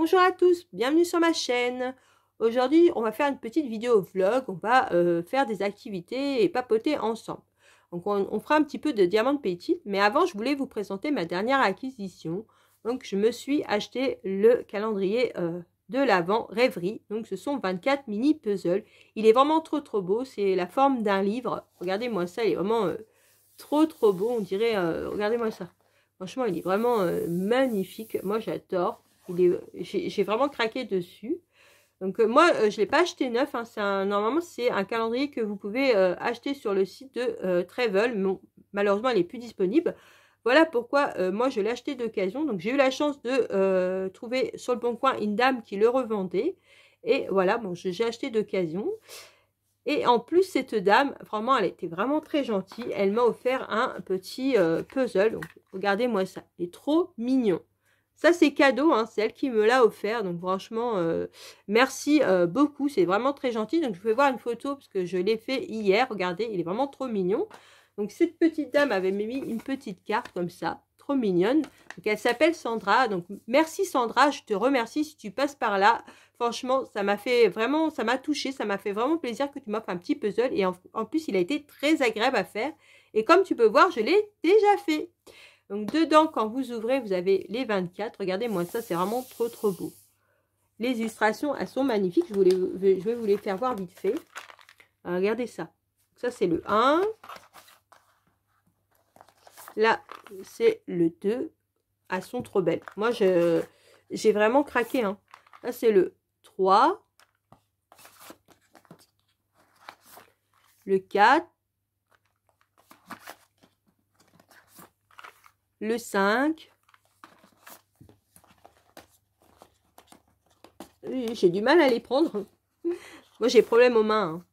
Bonjour à tous, bienvenue sur ma chaîne. Aujourd'hui, on va faire une petite vidéo vlog. On va faire des activités et papoter ensemble. Donc, on fera un petit peu de Diamant Petit. Mais avant, je voulais vous présenter ma dernière acquisition. Donc, je me suis acheté le calendrier de l'Avent Rêverie. Donc, ce sont 24 mini puzzles. Il est vraiment trop beau. C'est la forme d'un livre. Regardez-moi ça, il est vraiment trop beau. On dirait, regardez-moi ça. Franchement, il est vraiment magnifique. Moi, j'adore. J'ai vraiment craqué dessus. Donc moi, je ne l'ai pas acheté neuf. Hein, normalement, c'est un calendrier que vous pouvez acheter sur le site de Travel. Mais malheureusement, il n'est plus disponible. Voilà pourquoi moi, je l'ai acheté d'occasion. Donc j'ai eu la chance de trouver sur le Bon Coin une dame qui le revendait. Et voilà, bon, j'ai acheté d'occasion. Et en plus, cette dame, vraiment, elle était vraiment très gentille. Elle m'a offert un petit puzzle. Donc, regardez-moi ça. Il est trop mignon. Ça, c'est cadeau. Hein, c'est elle qui me l'a offert. Donc, franchement, merci beaucoup. C'est vraiment très gentil. Donc, je vais voir une photo parce que je l'ai fait hier. Regardez, il est vraiment trop mignon. Donc, cette petite dame avait mis une petite carte comme ça. Trop mignonne. Donc, elle s'appelle Sandra. Donc, merci Sandra. Je te remercie si tu passes par là. Franchement, ça m'a fait vraiment, ça m'a touché, ça m'a fait vraiment plaisir que tu m'offres un petit puzzle. Et en plus, il a été très agréable à faire. Et comme tu peux voir, je l'ai déjà fait. Donc, dedans, quand vous ouvrez, vous avez les 24. Regardez-moi ça, c'est vraiment trop beau. Les illustrations, elles sont magnifiques. Je vais vous les faire voir vite fait. Alors, regardez ça. Ça, c'est le 1. Là, c'est le 2. Elles sont trop belles. Moi, j'ai vraiment craqué. Hein. Là, c'est le 3, le 4, le 5. J'ai du mal à les prendre. Moi, j'ai problème aux mains. Hein.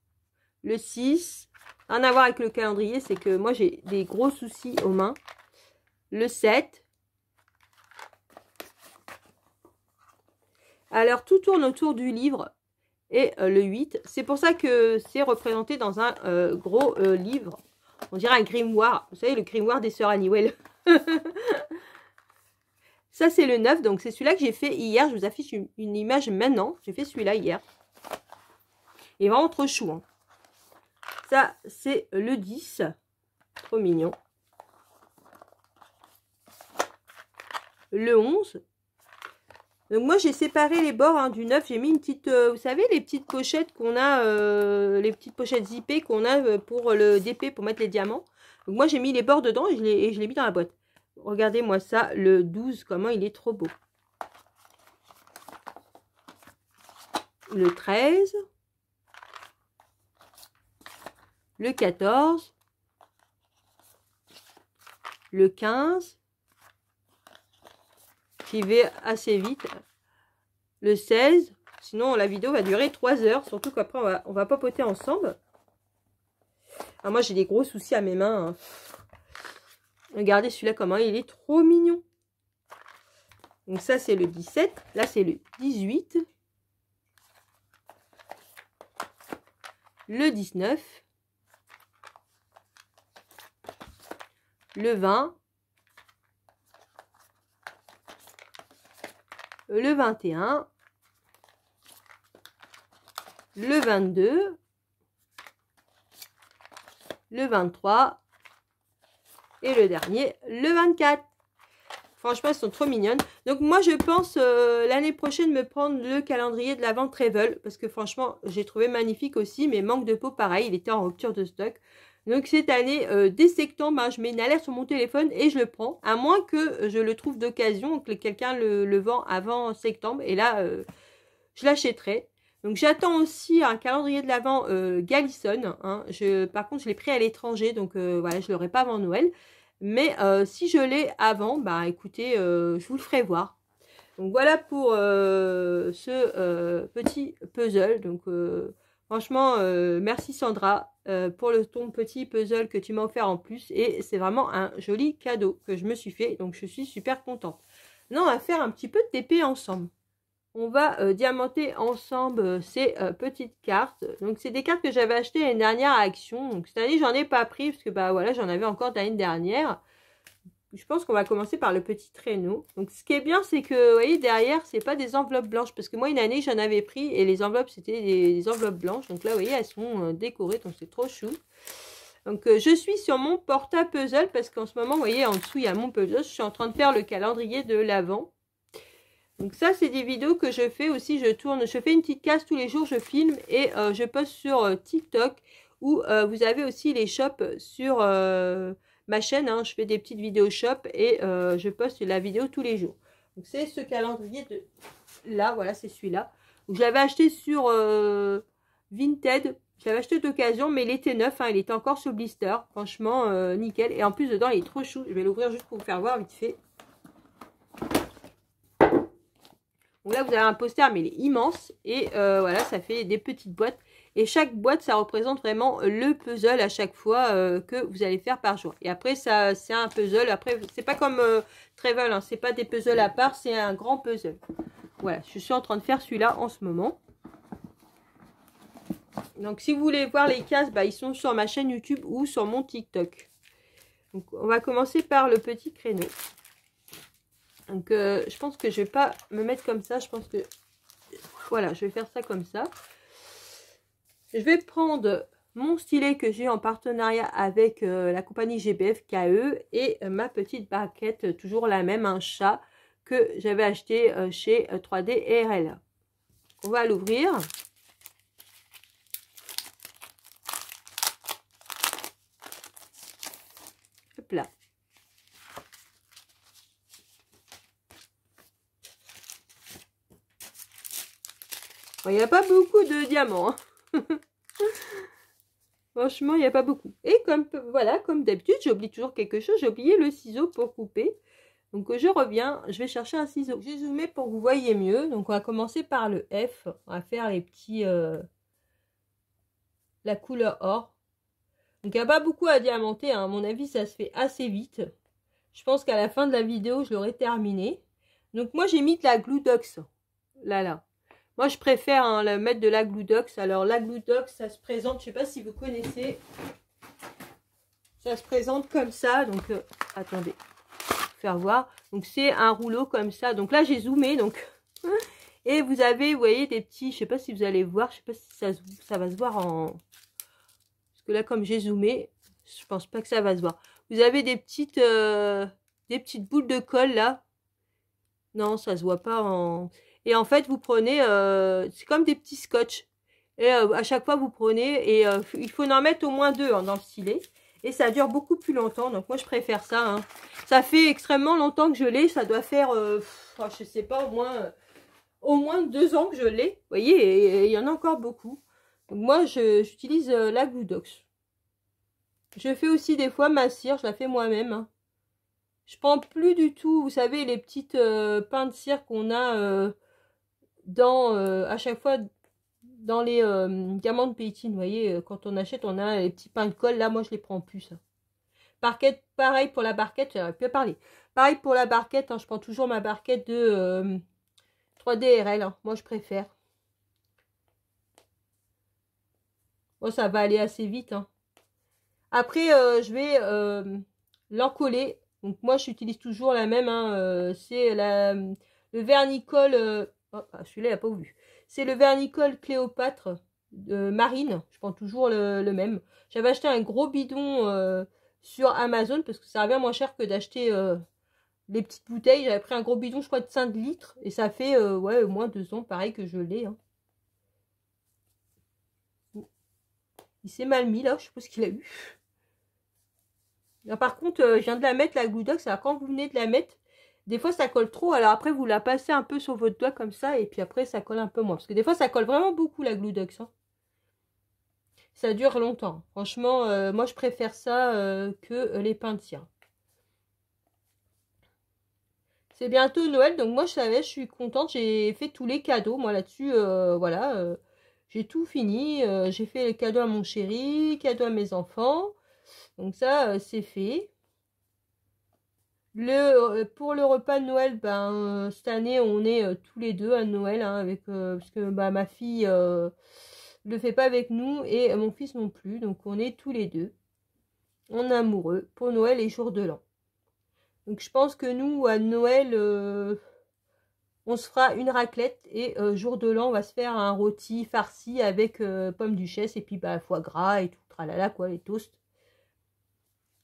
Le 6, rien à voir avec le calendrier, c'est que moi, j'ai des gros soucis aux mains. Le 7. Alors, tout tourne autour du livre. Et le 8, c'est pour ça que c'est représenté dans un gros livre. On dirait un grimoire. Vous savez, le grimoire des sœurs Halliwell. Ça, c'est le 9. Donc, c'est celui-là que j'ai fait hier. Je vous affiche une image maintenant. J'ai fait celui-là hier. Il est vraiment trop chou. Hein. Ça, c'est le 10. Trop mignon. Le 11. Donc moi j'ai séparé les bords hein, du 9, j'ai mis une petite, vous savez les petites pochettes qu'on a, les petites pochettes zippées qu'on a pour le DP, pour mettre les diamants. Donc moi j'ai mis les bords dedans et je l'ai mis dans la boîte. Regardez-moi ça, le 12, comment il est trop beau. Le 13. Le 14. Le 15. Qui va assez vite. Le 16. Sinon, la vidéo va durer 3 heures. Surtout qu'après, on va papoter ensemble. Alors, moi, j'ai des gros soucis à mes mains. Hein. Regardez celui-là, comment il est trop mignon. Donc, ça, c'est le 17. Là, c'est le 18. Le 19. Le 20. Le 21, le 22, le 23 et le dernier, le 24. Franchement, elles sont trop mignonnes. Donc moi, je pense l'année prochaine me prendre le calendrier de l'Avent Travel parce que franchement, j'ai trouvé magnifique aussi, mais manque de peau, pareil, il était en rupture de stock. Donc cette année, dès septembre, hein, je mets une alerte sur mon téléphone et je le prends. À moins que je le trouve d'occasion, que quelqu'un le vend avant septembre. Et là, je l'achèterai. Donc j'attends aussi un calendrier de l'Avent Galison. Hein. Par contre, je l'ai pris à l'étranger. Donc voilà, je ne l'aurai pas avant Noël. Mais si je l'ai avant, bah écoutez, je vous le ferai voir. Donc voilà pour ce petit puzzle. Donc franchement, merci Sandra pour ton petit puzzle que tu m'as offert en plus. Et c'est vraiment un joli cadeau que je me suis fait. Donc je suis super contente. Maintenant, on va faire un petit peu de TP ensemble. On va diamanter ensemble ces petites cartes. Donc c'est des cartes que j'avais achetées l'année dernière à Action. Donc cette année, j'en ai pas pris parce que bah voilà, j'en avais encore de l'année dernière. Je pense qu'on va commencer par le petit traîneau. Donc ce qui est bien, c'est que, vous voyez, derrière, c'est pas des enveloppes blanches. Parce que moi, une année, j'en avais pris et les enveloppes, c'était des enveloppes blanches. Donc là, vous voyez, elles sont décorées, donc c'est trop chou. Donc je suis sur mon porta-puzzle parce qu'en ce moment, vous voyez, en dessous, il y a mon puzzle. Je suis en train de faire le calendrier de l'Avent. Donc ça, c'est des vidéos que je fais aussi. Je fais une petite case tous les jours, je filme et je poste sur TikTok. Où vous avez aussi les shops sur ma chaîne. Hein. Je fais des petites vidéos shop et je poste la vidéo tous les jours. Donc c'est ce calendrier de là, voilà, c'est celui-là. Je l'avais acheté sur Vinted. Je l'avais acheté d'occasion, mais il était neuf, hein, il était encore sur blister. Franchement, nickel. Et en plus, dedans, il est trop chou. Je vais l'ouvrir juste pour vous faire voir vite fait. Donc là, vous avez un poster, mais il est immense. Et voilà, ça fait des petites boîtes. Et chaque boîte, ça représente vraiment le puzzle à chaque fois que vous allez faire par jour. Et après, ça, c'est un puzzle. Après, c'est pas comme Travel, hein, c'est pas des puzzles à part, c'est un grand puzzle. Voilà, je suis en train de faire celui-là en ce moment. Donc, si vous voulez voir les cases, bah, ils sont sur ma chaîne YouTube ou sur mon TikTok. Donc, on va commencer par le petit créneau. Donc, je pense que je vais pas me mettre comme ça. Je pense que, voilà, je vais faire ça comme ça. Je vais prendre mon stylet que j'ai en partenariat avec la compagnie GBF KE et ma petite barquette, toujours la même, un chat que j'avais acheté chez 3D RL. On va l'ouvrir. Hop là. Bon, il n'y a pas beaucoup de diamants. Hein. Franchement, il n'y a pas beaucoup. Et comme voilà, comme d'habitude, j'oublie toujours quelque chose. J'ai oublié le ciseau pour couper. Donc, je reviens. Je vais chercher un ciseau. J'ai zoomé pour que vous voyez mieux. Donc, on va commencer par le F. On va faire les petits... la couleur or. Donc, il n'y a pas beaucoup à diamanter. Hein. À mon avis, ça se fait assez vite. Je pense qu'à la fin de la vidéo, je l'aurai terminé. Donc, moi, j'ai mis de la Gludox. Là. Moi, je préfère hein, mettre de la Gludox. Alors, la Gludox, ça se présente, je ne sais pas si vous connaissez. Ça se présente comme ça. Donc, attendez, faire voir. Donc, c'est un rouleau comme ça. Donc là, j'ai zoomé. Donc, et vous avez, vous voyez, des petits, je ne sais pas si vous allez voir. Je ne sais pas si ça va se voir en... Parce que là, comme j'ai zoomé, je ne pense pas que ça va se voir. Vous avez des petites boules de colle là. Non, ça ne se voit pas en... Et en fait, vous prenez, c'est comme des petits scotch. Et à chaque fois, vous prenez, et il faut en mettre au moins 2 hein, dans le stylet. Et ça dure beaucoup plus longtemps. Donc moi, je préfère ça. Hein. Ça fait extrêmement longtemps que je l'ai. Ça doit faire, je sais pas, au moins 2 ans que je l'ai. Vous voyez, et il y en a encore beaucoup. Donc moi, j'utilise la Gludox. Je fais aussi des fois ma cire. Je la fais moi-même. Hein. Je prends plus du tout, vous savez, les petites pains de cire qu'on a... à chaque fois dans les diamants de Peytine, vous voyez, quand on achète, on a les petits pains de colle. Là, moi, je les prends plus. Ça. Barquette, pareil pour la barquette, j'aurais pu parler. Pareil pour la barquette, hein, je prends toujours ma barquette de 3D RL. Hein, moi, je préfère. Bon, ça va aller assez vite. Hein. Après, je vais l'encoller. Donc, moi, j'utilise toujours la même. Hein, c'est le vernicole... Oh, celui-là, il n'a pas vu. C'est le vernicole Cléopâtre marine. Je prends toujours le même. J'avais acheté un gros bidon sur Amazon parce que ça revient moins cher que d'acheter les petites bouteilles. J'avais pris un gros bidon, je crois, de 5 litres. Et ça fait ouais, au moins 2 ans, pareil, que je l'ai. Hein. Il s'est mal mis, là. Je sais pas ce qu'il a eu. Là, par contre, je viens de la mettre, la Gludox. Alors, quand vous venez de la mettre, des fois, ça colle trop. Alors, après, vous la passez un peu sur votre doigt comme ça. Et puis après, ça colle un peu moins. Parce que des fois, ça colle vraiment beaucoup, la Gludox. Hein. Ça dure longtemps. Franchement, moi, je préfère ça que les pains de cire. C'est bientôt Noël. Donc, moi, je suis contente. J'ai fait tous les cadeaux. Moi, là-dessus, voilà. J'ai tout fini. J'ai fait les cadeaux à mon chéri, cadeaux à mes enfants. Donc, ça, c'est fait. Pour le repas de Noël, ben, cette année, on est tous les deux à Noël, hein, parce que bah, ma fille ne le fait pas avec nous et mon fils non plus. Donc, on est tous les deux en amoureux pour Noël et jour de l'an. Donc je pense que nous, à Noël, on se fera une raclette et jour de l'an, on va se faire un rôti farci avec pommes duchesse et puis bah, foie gras et tout, tralala quoi, les toasts.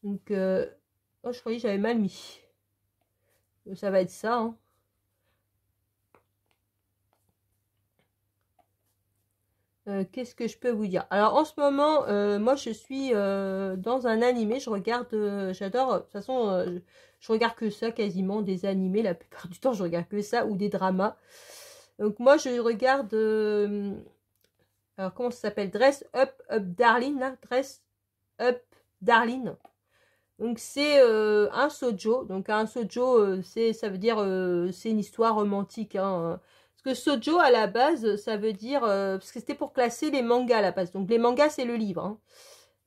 Donc, oh, je croyais que j'avais mal mis. Ça va être ça, hein. Qu'est-ce que je peux vous dire? Alors en ce moment, moi je suis dans un animé, je regarde, j'adore, de toute façon, je regarde que ça quasiment, des animés, la plupart du temps je regarde que ça, ou des dramas. Donc moi je regarde, alors comment ça s'appelle? Dress Up Up Darling, là, Dress Up Darling. Donc c'est un shoujo, donc un shoujo, ça veut dire, c'est une histoire romantique, hein. Parce que shoujo à la base, ça veut dire, parce que c'était pour classer les mangas à la base. Donc les mangas c'est le livre, hein.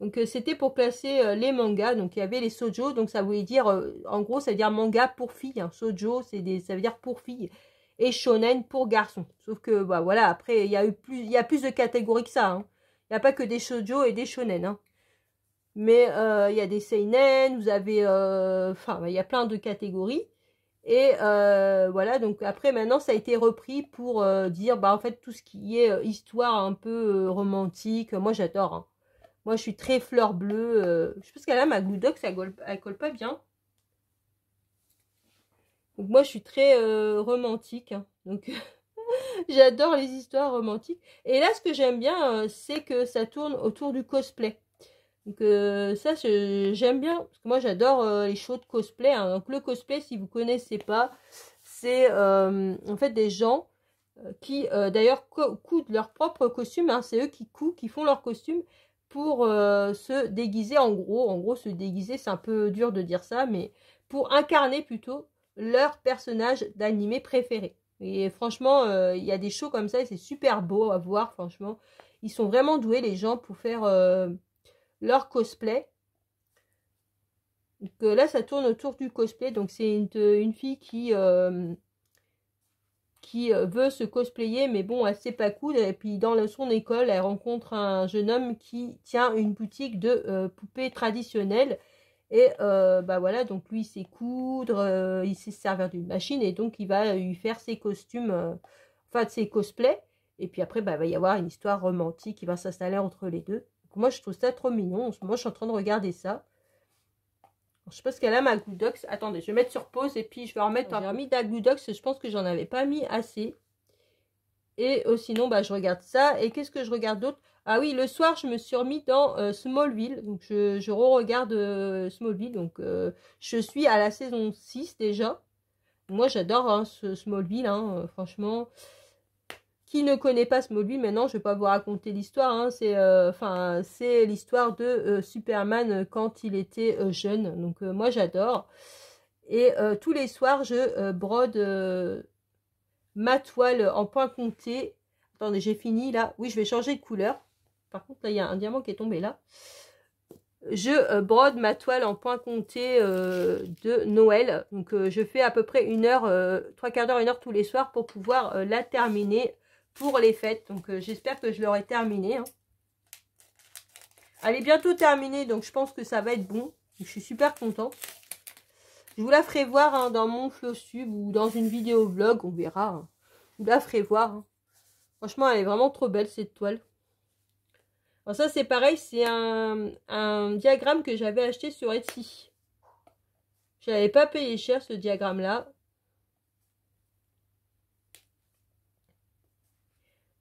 Donc c'était pour classer les mangas. Donc il y avait les shoujo, donc ça voulait dire, en gros ça veut dire manga pour filles. Hein. Shoujo ça veut dire pour filles. Et shonen pour garçons. Sauf que bah voilà, après il y a plus de catégories que ça, hein. Il n'y a pas que des shoujo et des shonen, hein. Mais il y a des seinen, vous avez, enfin il y a plein de catégories. Et voilà, donc après maintenant ça a été repris pour dire bah en fait tout ce qui est histoire un peu romantique, moi j'adore, hein. Moi je suis très fleur bleue, je pense qu'elle a ma Glue Doc, elle colle pas bien. Donc moi je suis très romantique, hein. Donc j'adore les histoires romantiques. Et là ce que j'aime bien c'est que ça tourne autour du cosplay. Donc ça j'aime bien, parce que moi j'adore les shows de cosplay, hein. Donc le cosplay, si vous connaissez pas, c'est en fait des gens qui d'ailleurs coudent leur propre costume, hein. C'est eux qui font leur costume pour se déguiser en gros. En gros se déguiser, c'est un peu dur de dire ça, mais pour incarner plutôt leur personnage d'animé préféré. Et franchement, il y a des shows comme ça et c'est super beau à voir, franchement. Ils sont vraiment doués les gens pour faire leur cosplay. Donc là ça tourne autour du cosplay, donc c'est une fille qui veut se cosplayer, mais bon elle sait pas coudre, et puis dans son école elle rencontre un jeune homme qui tient une boutique de poupées traditionnelles, et bah voilà, donc lui il sait coudre, il sait se servir d'une machine, et donc il va lui faire ses costumes, enfin ses cosplays, et puis après bah, il va y avoir une histoire romantique qui va s'installer entre les deux. Moi, je trouve ça trop mignon. En ce moment, je suis en train de regarder ça. Je sais pas ce qu'elle a, ma Glue Doc. Attendez, je vais mettre sur pause et puis je vais remettre. J'ai remis de la Glue Doc. Je pense que j'en avais pas mis assez. Et sinon, bah, je regarde ça. Et qu'est-ce que je regarde d'autre? Ah oui, le soir, je me suis remis dans Smallville. Donc, je re-regarde Smallville. Donc, je suis à la saison 6 déjà. Moi, j'adore hein, ce Smallville. Hein, franchement... Qui ne connaît pas Smallville, maintenant je ne vais pas vous raconter l'histoire, hein, c'est l'histoire de Superman quand il était jeune, donc moi j'adore. Et tous les soirs je brode ma toile en point compté. Attendez, j'ai fini là, oui je vais changer de couleur, par contre là il y a un diamant qui est tombé là. Je brode ma toile en point compté de Noël, donc je fais à peu près 1 heure, 3/4 d'heure, 1 heure tous les soirs pour pouvoir la terminer pour les fêtes. Donc j'espère que je l'aurai terminée, hein. Elle est bientôt terminée, donc je pense que ça va être bon. Donc, je suis super contente. Je vous la ferai voir hein, dans mon Flowsub ou dans une vidéo vlog, on verra, hein. Je vous la ferai voir, hein. Franchement, elle est vraiment trop belle cette toile. Alors ça c'est pareil, c'est un diagramme que j'avais acheté sur Etsy. Je n'avais pas payé cher ce diagramme là.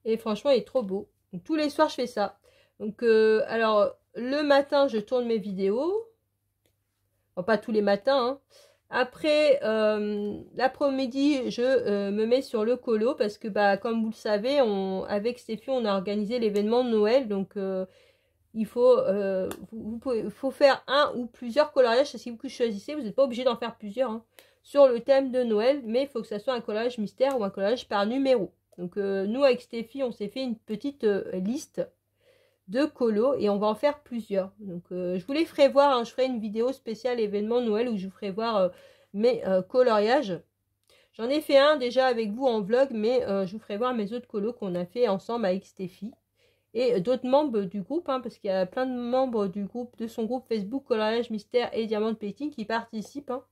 Et franchement il est trop beau. Donc tous les soirs je fais ça. Donc alors le matin je tourne mes vidéos. Bon, pas tous les matins, hein. Après l'après-midi je me mets sur le colo parce que bah comme vous le savez avec Stéphie on a organisé l'événement de Noël, donc il faut faut faire un ou plusieurs coloriages. Si vous choisissez, vous n'êtes pas obligé d'en faire plusieurs hein, sur le thème de Noël, mais il faut que ça soit un coloriage mystère ou un coloriage par numéro. Donc nous avec Stéphie on s'est fait une petite liste de colos et on va en faire plusieurs. Donc je vous les ferai voir, hein, je ferai une vidéo spéciale événement Noël où je vous ferai voir mes coloriages. J'en ai fait un déjà avec vous en vlog, mais je vous ferai voir mes autres colos qu'on a fait ensemble avec Stéphie et d'autres membres du groupe, hein, parce qu'il y a plein de membres du groupe, de son groupe Facebook Coloriage Mystère et Diamant Painting qui participent, hein.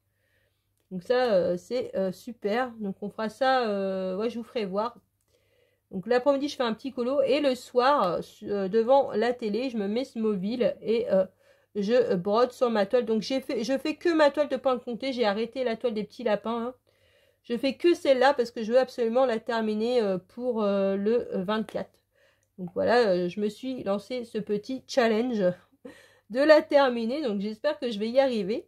Donc ça, c'est super. Donc on fera ça, ouais, je vous ferai voir. Donc l'après-midi, je fais un petit colo. Et le soir, devant la télé, je me mets ce mobile et je brode sur ma toile. Donc je fais que ma toile de pain compté. J'ai arrêté la toile des petits lapins. Hein. Je fais que celle-là parce que je veux absolument la terminer pour le 24. Donc voilà, je me suis lancé ce petit challenge de la terminer. Donc j'espère que je vais y arriver.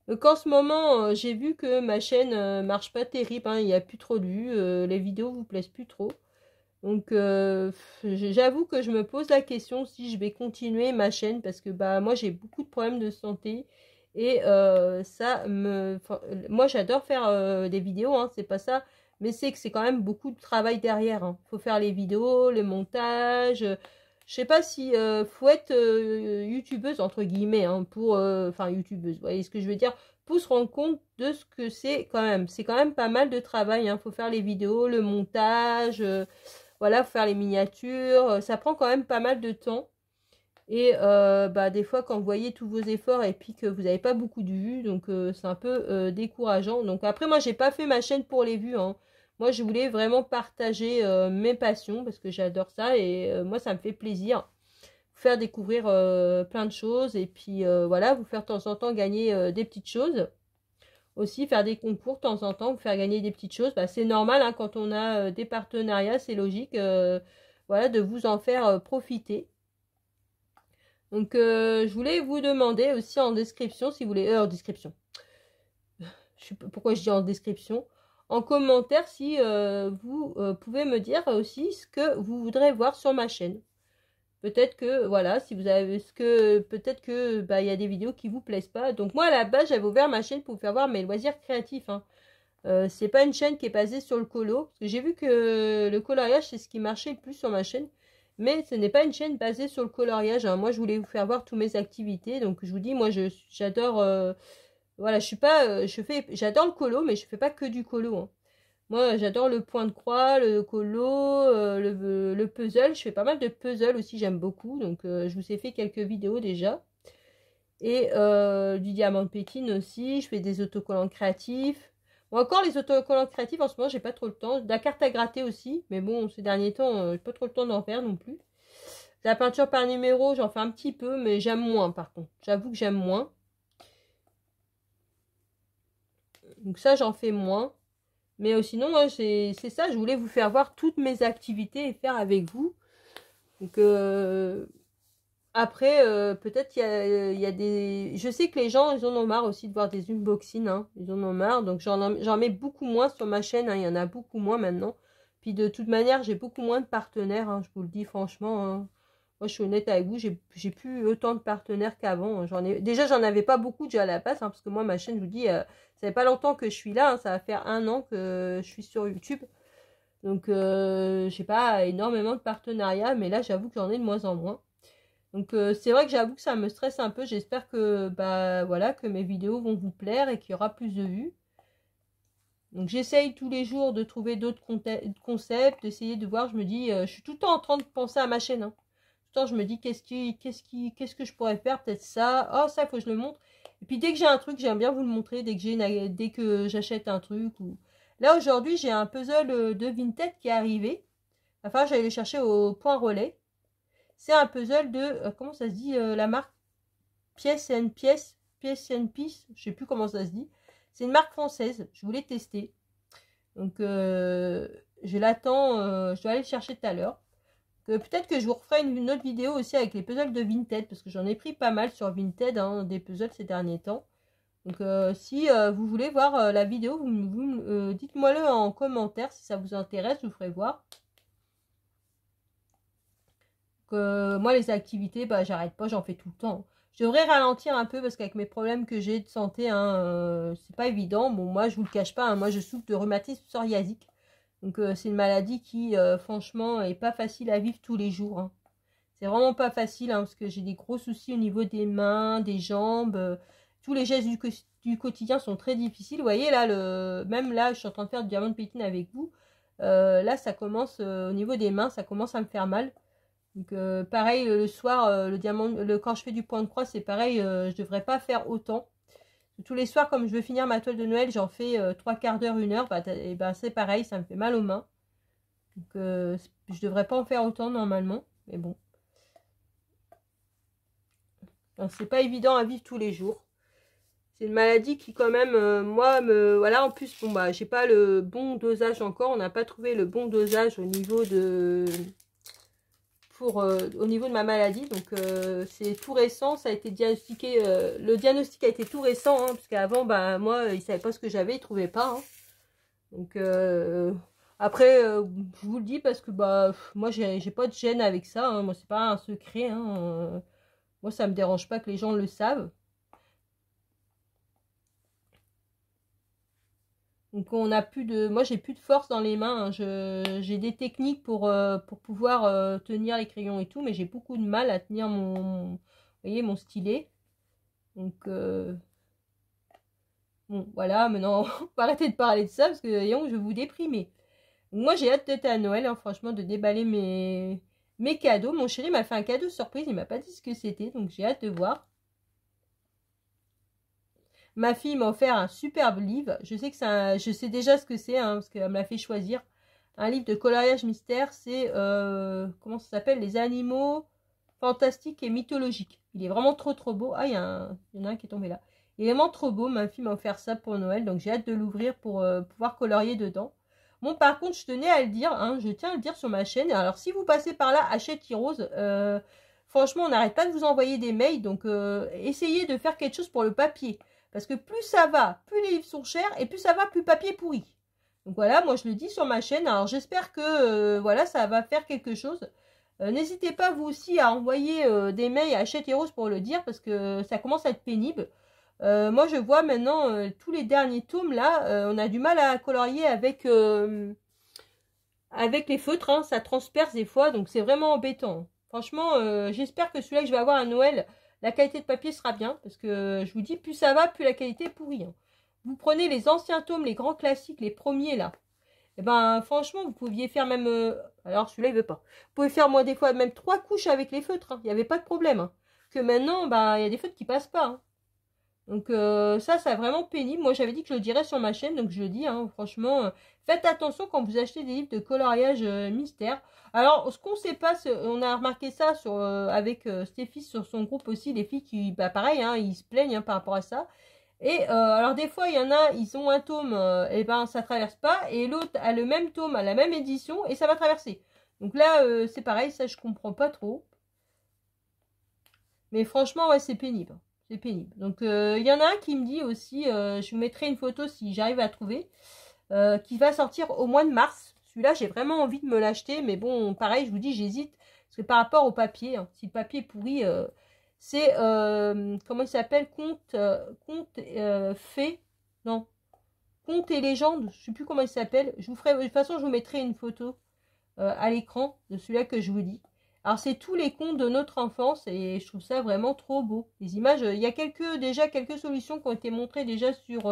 Donc en ce moment, j'ai vu que ma chaîne marche pas terrible. Hein, il n'y a plus trop de vues. Les vidéos vous plaisent plus trop. Donc j'avoue que je me pose la question si je vais continuer ma chaîne parce que bah moi j'ai beaucoup de problèmes de santé et moi j'adore faire des vidéos, hein, c'est pas ça, mais c'est que c'est quand même beaucoup de travail derrière. Hein. Faut faire les vidéos, le montage. Je sais pas si faut être youtubeuse entre guillemets hein, pour enfin youtubeuse, vous voyez ce que je veux dire, pour se rendre compte de ce que c'est quand même. C'est quand même pas mal de travail. Hein. Faut faire les vidéos, le montage. Voilà, faut faire les miniatures, ça prend quand même pas mal de temps. Et bah, des fois, quand vous voyez tous vos efforts et puis que vous n'avez pas beaucoup de vues, donc c'est un peu décourageant. Donc après, moi, j'ai pas fait ma chaîne pour les vues. Hein. Moi, je voulais vraiment partager mes passions parce que j'adore ça et moi, ça me fait plaisir. Vous faire découvrir plein de choses et puis voilà, vous faire de temps en temps gagner des petites choses. Aussi faire des concours de temps en temps, vous faire gagner des petites choses. Bah, c'est normal hein, quand on a des partenariats, c'est logique voilà, de vous en faire profiter. Donc je voulais vous demander aussi en description, si vous voulez, en description, pourquoi je dis en description, en commentaire si vous pouvez me dire aussi ce que vous voudrez voir sur ma chaîne. Peut-être que, voilà, si vous avez peut-être que, bah, il y a des vidéos qui vous plaisent pas. Donc, moi, à la base, j'avais ouvert ma chaîne pour vous faire voir mes loisirs créatifs. Hein. C'est pas une chaîne qui est basée sur le colo. Parce que j'ai vu que le coloriage, c'est ce qui marchait le plus sur ma chaîne. Mais ce n'est pas une chaîne basée sur le coloriage. Hein. Moi, je voulais vous faire voir toutes mes activités. Donc, je vous dis, moi, j'adore, voilà, je suis pas, j'adore le colo, mais je fais pas que du colo. Hein. Moi, j'adore le point de croix, le colo, le puzzle. Je fais pas mal de puzzles aussi, j'aime beaucoup. Donc, je vous ai fait quelques vidéos déjà. Et du diamant de pétine aussi. Je fais des autocollants créatifs. Bon, encore les autocollants créatifs, en ce moment, j'ai pas trop le temps. De la carte à gratter aussi. Mais bon, ces derniers temps, j'ai pas trop le temps d'en faire non plus. La peinture par numéro, j'en fais un petit peu, mais j'aime moins par contre. J'avoue que j'aime moins. Donc ça, j'en fais moins. Mais sinon, moi, c'est ça, je voulais vous faire voir toutes mes activités et faire avec vous. Donc, après, peut-être il y a des... Je sais que les gens, ils en ont marre aussi de voir des unboxings, hein. Ils en ont marre, donc j'en mets beaucoup moins sur ma chaîne, hein. Il y en a beaucoup moins maintenant. Puis de toute manière, j'ai beaucoup moins de partenaires, hein, je vous le dis franchement. Hein. Moi, je suis honnête avec vous, j'ai plus autant de partenaires qu'avant. Déjà, j'en avais pas beaucoup déjà à la base, hein, parce que moi, ma chaîne, je vous dis, ça fait pas longtemps que je suis là, hein, ça va faire 1 an que je suis sur YouTube. Donc, j'ai pas énormément de partenariats, mais là, j'avoue que j'en ai de moins en moins. Donc, c'est vrai que j'avoue que ça me stresse un peu. J'espère que, bah, voilà, que mes vidéos vont vous plaire et qu'il y aura plus de vues. Donc, j'essaye tous les jours de trouver d'autres concepts, d'essayer de voir. Je me dis, je suis tout le temps en train de penser à ma chaîne, hein. Je me dis qu'est-ce que je pourrais faire, peut-être ça, oh ça il faut que je le montre. Et puis dès que j'ai un truc, j'aime bien vous le montrer, dès que j'achète un truc. Ou... Là aujourd'hui j'ai un puzzle de Vinted qui est arrivé. Enfin j'allais le chercher au point relais. C'est un puzzle de, comment ça se dit la marque Pièce and Pièce, Pièce and Piece, je sais plus comment ça se dit. C'est une marque française, je voulais tester. Donc je l'attends, je dois aller le chercher tout à l'heure. Peut-être que je vous referai une autre vidéo aussi avec les puzzles de Vinted, parce que j'en ai pris pas mal sur Vinted, hein, des puzzles ces derniers temps. Donc si vous voulez voir la vidéo, dites-moi le en commentaire si ça vous intéresse, je vous ferai voir. Moi les activités, bah j'arrête pas, j'en fais tout le temps. Je devrais ralentir un peu parce qu'avec mes problèmes que j'ai de santé, hein, c'est pas évident. Bon moi je vous le cache pas, hein, moi je souffre de rhumatisme psoriasique. Donc c'est une maladie qui franchement est pas facile à vivre tous les jours. Hein. C'est vraiment pas facile hein, parce que j'ai des gros soucis au niveau des mains, des jambes. Tous les gestes du quotidien sont très difficiles. Vous voyez là, même là, je suis en train de faire du diamant de pétine avec vous. Là, ça commence au niveau des mains, ça commence à me faire mal. Donc pareil, le soir, quand je fais du point de croix, c'est pareil, je devrais pas faire autant. Tous les soirs, comme je veux finir ma toile de Noël, j'en fais 3/4 d'heure, 1 heure. Bah, et ben, c'est pareil, ça me fait mal aux mains. Donc, je devrais pas en faire autant normalement. Mais bon. C'est pas évident à vivre tous les jours. C'est une maladie qui quand même, moi, voilà, en plus, bon, bah, j'ai pas le bon dosage encore. On n'a pas trouvé le bon dosage au niveau de... au niveau de ma maladie. Donc, c'est tout récent. Ça a été diagnostiqué... le diagnostic a été tout récent, hein, parce qu'avant, bah, moi, ils savaient pas ce que j'avais, ils trouvaient pas. Hein. Donc, après, je vous le dis parce que, bah, moi, j'ai pas de gêne avec ça. Hein. Moi, c'est pas un secret. Hein. Moi, ça me dérange pas que les gens le savent. Donc on a plus de, moi j'ai plus de force dans les mains. Hein. J'ai des techniques pour pouvoir tenir les crayons et tout, mais j'ai beaucoup de mal à tenir vous voyez, mon stylet. Donc bon, voilà. Maintenant, on va arrêter de parler de ça parce que voyons, je vais vous déprimer. Donc, moi j'ai hâte d'être à Noël, hein, franchement, de déballer mes cadeaux. Mon chéri m'a fait un cadeau surprise, il m'a pas dit ce que c'était, donc j'ai hâte de voir. Ma fille m'a offert un superbe livre. Je sais que je sais déjà ce que c'est, hein, parce qu'elle me l'a fait choisir. Un livre de coloriage mystère. C'est, comment ça s'appelle? Les animaux fantastiques et mythologiques. Il est vraiment trop trop beau. Ah, il y en a un qui est tombé là. Il est vraiment trop beau. Ma fille m'a offert ça pour Noël. Donc j'ai hâte de l'ouvrir pour pouvoir colorier dedans. Bon, par contre, je tenais à le dire. Hein, je tiens à le dire sur ma chaîne. Alors, si vous passez par là, achète Rose. Franchement, on n'arrête pas de vous envoyer des mails. Donc, essayez de faire quelque chose pour le papier. Parce que plus ça va, plus les livres sont chers, et plus ça va, plus le papier est pourri. Donc voilà, moi je le dis sur ma chaîne. Alors j'espère que voilà, ça va faire quelque chose. N'hésitez pas vous aussi à envoyer des mails à Hachette et Rose pour le dire, parce que ça commence à être pénible. Moi je vois maintenant tous les derniers tomes là, on a du mal à colorier avec les feutres, hein, ça transperce des fois, donc c'est vraiment embêtant. Franchement, j'espère que celui-là que je vais avoir à Noël, la qualité de papier sera bien, parce que je vous dis, plus ça va, plus la qualité est pourrie. Hein. Vous prenez les anciens tomes, les grands classiques, les premiers là, et ben franchement, vous pouviez faire même... alors celui-là, il veut pas. Vous pouvez faire, moi, des fois, même 3 couches avec les feutres, hein. Il n'y avait pas de problème. Hein. Que maintenant, bah, il y a des feutres qui passent pas. Hein. Donc ça c'est vraiment pénible. Moi j'avais dit que je le dirais sur ma chaîne, donc je le dis, hein, franchement, faites attention quand vous achetez des livres de coloriage mystère. Alors ce qu'on sait pas, on a remarqué ça avec Stéphie sur son groupe aussi, les filles qui, bah pareil, hein, ils se plaignent hein, par rapport à ça. Et alors des fois il y en a, ils ont un tome, et ben ça traverse pas, et l'autre a le même tome, a la même édition, et ça va traverser. Donc là c'est pareil, ça je comprends pas trop. Mais franchement ouais c'est pénible. C'est pénible. Donc, il y en a un qui me dit aussi, je vous mettrai une photo si j'arrive à trouver, qui va sortir au mois de mars. Celui-là, j'ai vraiment envie de me l'acheter, mais bon, pareil, je vous dis, j'hésite. Parce que par rapport au papier, hein, si le papier est pourri, c'est, comment il s'appelle? Conte Fées. Non. Conte et légendes. Je sais plus comment il s'appelle. Je vous ferai, de toute façon, je vous mettrai une photo à l'écran de celui-là que je vous dis. Alors, c'est tous les contes de notre enfance et je trouve ça vraiment trop beau. Les images, il y a déjà quelques solutions qui ont été montrées déjà sur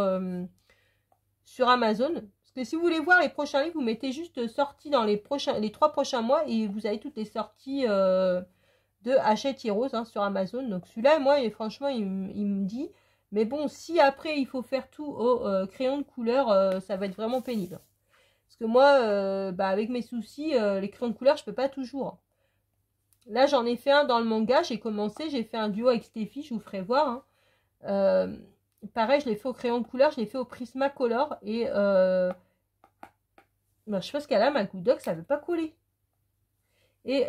Amazon. Parce que si vous voulez voir les prochains livres, vous mettez juste sorties dans les 3 prochains mois et vous avez toutes les sorties de Hachette Heroes hein, sur Amazon. Donc, celui-là, moi, franchement, il me dit. Mais bon, si après, il faut faire tout au crayon de couleur, ça va être vraiment pénible. Parce que moi, bah, avec mes soucis, les crayons de couleur, je peux pas toujours. Là, j'en ai fait un dans le manga. J'ai commencé, j'ai fait un duo avec Stéphie, je vous ferai voir. Hein. Pareil, je l'ai fait au crayon de couleur, je l'ai fait au Prismacolor. Et ben, je sais pas ce qu'elle a, ma Goudoc, ça veut pas coller. Et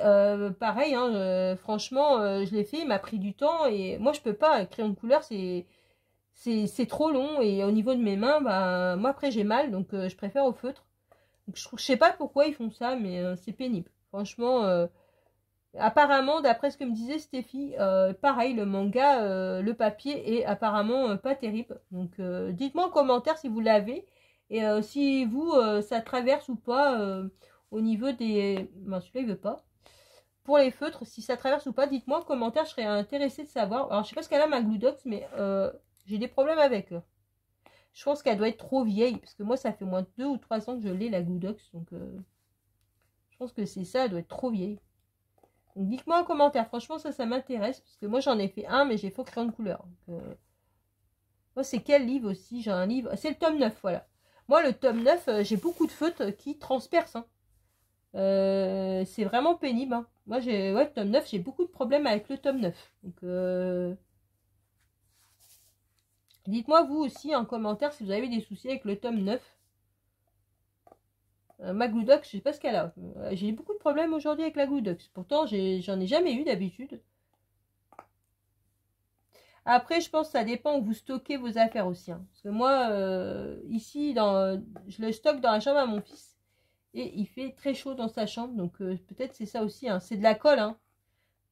pareil, hein, franchement, je l'ai fait, il m'a pris du temps. Et moi, je peux pas, crayon de couleur, c'est trop long. Et au niveau de mes mains, bah, moi, après, j'ai mal, donc je préfère au feutre. Donc, je sais pas pourquoi ils font ça, mais c'est pénible. Franchement, apparemment, d'après ce que me disait Stéphie, pareil, le manga, le papier est apparemment pas terrible. Donc, dites-moi en commentaire si vous l'avez. Et si vous, ça traverse ou pas au niveau des... Ben, celui-là, il veut pas. Pour les feutres, si ça traverse ou pas, dites-moi en commentaire, je serais intéressée de savoir. Alors, je sais pas ce qu'elle a, ma Gludox, mais j'ai des problèmes avec eux. Je pense qu'elle doit être trop vieille, parce que moi, ça fait moins de 2 ou 3 ans que je l'ai, la Gludox. Donc, je pense que c'est ça, elle doit être trop vieille. Donc, dites-moi en commentaire. Franchement, ça m'intéresse, parce que moi, j'en ai fait un, mais j'ai fait au crayon de couleur. Donc, Moi, c'est quel livre aussi? J'ai un livre. C'est le tome 9, voilà. Moi, le tome 9, j'ai beaucoup de feutres qui transpercent. Hein. C'est vraiment pénible. Hein. Moi, le tome 9, j'ai beaucoup de problèmes avec le tome 9. Donc, dites-moi vous aussi en commentaire si vous avez des soucis avec le tome 9. Ma Gludox, je sais pas ce qu'elle a. J'ai beaucoup de problèmes aujourd'hui avec la Gludox. Pourtant, j'en ai jamais eu d'habitude. Après, je pense que ça dépend où vous stockez vos affaires aussi. Hein. Parce que moi, ici, je le stocke dans la chambre à mon fils. Et il fait très chaud dans sa chambre. Donc, peut-être c'est ça aussi. Hein. C'est de la colle. Hein.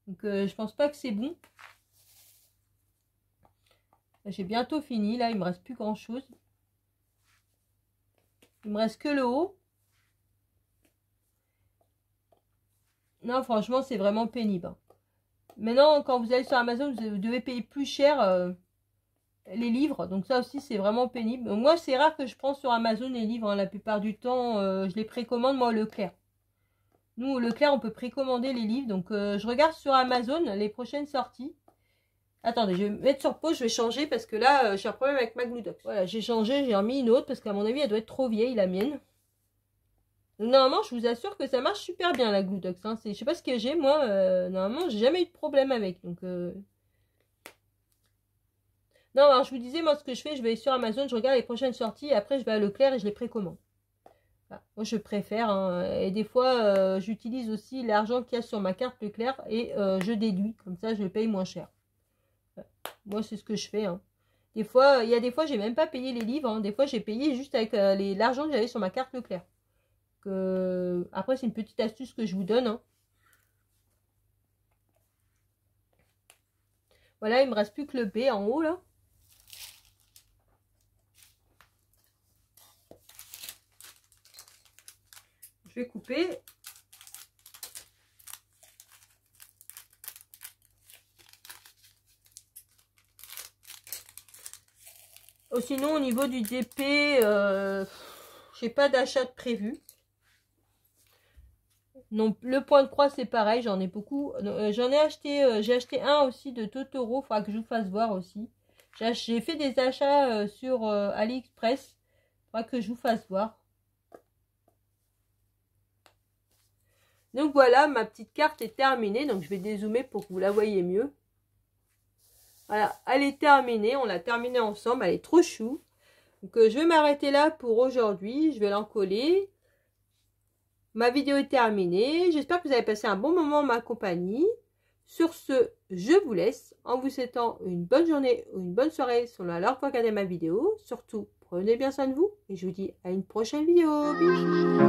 Donc, je pense pas que c'est bon. J'ai bientôt fini. Là, il me reste plus grand-chose. Il me reste que le haut. Non, franchement, c'est vraiment pénible. Hein. Maintenant, quand vous allez sur Amazon, vous devez payer plus cher les livres. Donc ça aussi, c'est vraiment pénible. Moi, c'est rare que je prends sur Amazon les livres. Hein. La plupart du temps, je les précommande, moi, au Leclerc. Nous, au Leclerc, on peut précommander les livres. Donc, je regarde sur Amazon les prochaines sorties. Attendez, je vais me mettre sur pause, je vais changer parce que là, j'ai un problème avec ma Gludox. Voilà, j'ai changé, j'ai remis une autre parce qu'à mon avis, elle doit être trop vieille, la mienne. Donc, normalement, je vous assure que ça marche super bien, la Gludox. Hein. Je sais pas ce que j'ai, moi. Normalement, j'ai jamais eu de problème avec. Donc, non, alors je vous disais, moi, ce que je fais, je vais sur Amazon, je regarde les prochaines sorties. Et après, je vais à Leclerc et je les précommande. Voilà. Moi, je préfère. Hein. Et des fois, j'utilise aussi l'argent qu'il y a sur ma carte Leclerc et je déduis. Comme ça, je paye moins cher. Voilà. Moi, c'est ce que je fais. Hein. Des fois, il y a des fois, j'ai même pas payé les livres. Hein. Des fois, j'ai payé juste avec l'argent que j'avais sur ma carte Leclerc. Après, c'est une petite astuce que je vous donne. Hein. Voilà, il me reste plus que le B en haut, là. Je vais couper. Oh, sinon, au niveau du DP, j'ai pas d'achat de prévu. Non, le point de croix, c'est pareil, j'en ai beaucoup. J'en ai acheté, j'ai acheté un aussi de Totoro, il faudra que je vous fasse voir aussi. J'ai fait des achats sur AliExpress, il faudra que je vous fasse voir. Donc voilà, ma petite carte est terminée, donc je vais dézoomer pour que vous la voyez mieux. Voilà, elle est terminée, on l'a terminée ensemble, elle est trop chou. Donc je vais m'arrêter là pour aujourd'hui, je vais l'encoller. Ma vidéo est terminée. J'espère que vous avez passé un bon moment en ma compagnie. Sur ce, je vous laisse en vous souhaitant une bonne journée ou une bonne soirée selon l'heure pour regarder ma vidéo. Surtout, prenez bien soin de vous et je vous dis à une prochaine vidéo. Bisous.